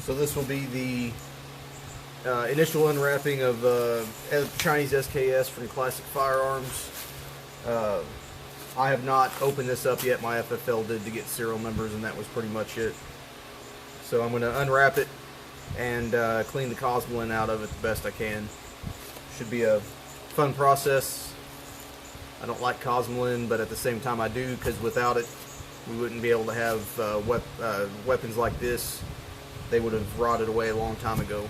So this will be the initial unwrapping of Chinese SKS from Classic Firearms. I have not opened this up yet. My FFL did to get serial numbers, and that was pretty much it. So I'm going to unwrap it and clean the Cosmoline out of it the best I can. Should be a fun process. I don't like Cosmoline, but at the same time I do, because without it we wouldn't be able to have weapons like this. They would have rotted away a long time ago.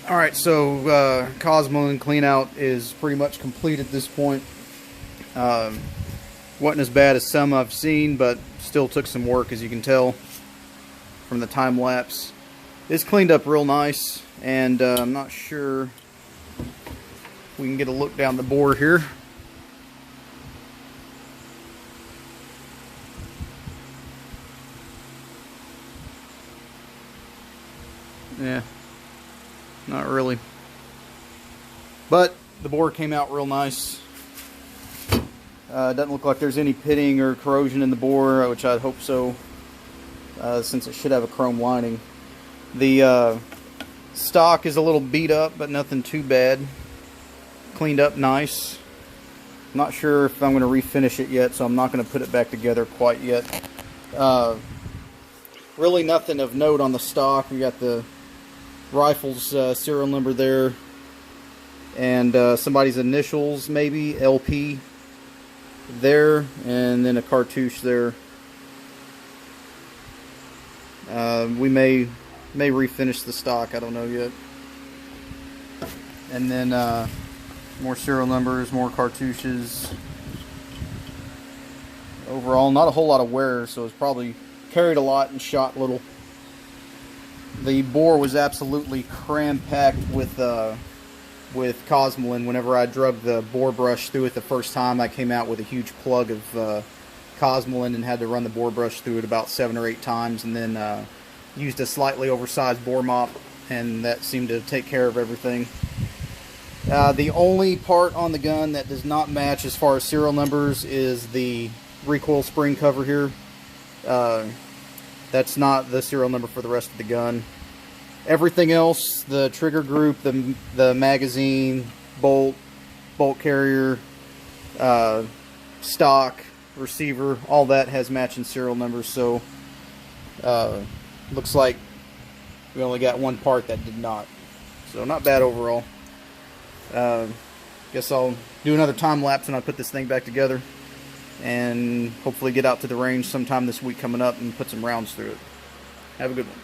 Alright, so Cosmoline clean out is pretty much complete at this point. Wasn't as bad as some I've seen, but still took some work, as you can tell from the time lapse. It's cleaned up real nice, and I'm not sure if we can get a look down the bore here. Yeah. Not really. But the bore came out real nice. Doesn't look like there's any pitting or corrosion in the bore, which I'd hope so, since it should have a chrome lining. The stock is a little beat up, but nothing too bad. Cleaned up nice. Not sure if I'm going to refinish it yet, so I'm not going to put it back together quite yet. Really nothing of note on the stock. We got the rifle's serial number there, and somebody's initials, maybe LP there, and then a cartouche there. We may refinish the stock, I don't know yet. And then more serial numbers, more cartouches. Overall, not a whole lot of wear, so it's probably carried a lot and shot little. The bore was absolutely cram-packed with Cosmoline. Whenever I drug the bore brush through it the first time, I came out with a huge plug of Cosmoline and had to run the bore brush through it about 7 or 8 times, and then used a slightly oversized bore mop, and that seemed to take care of everything. The only part on the gun that does not match as far as serial numbers is the recoil spring cover here. That's not the serial number for the rest of the gun. Everything else, the trigger group, the magazine, bolt, bolt carrier, stock, receiver, all that has matching serial numbers, so looks like we only got one part that did not. So not bad overall. Guess I'll do another time lapse and I'll put this thing back together and hopefully get out to the range sometime this week coming up and put some rounds through it. Have a good one.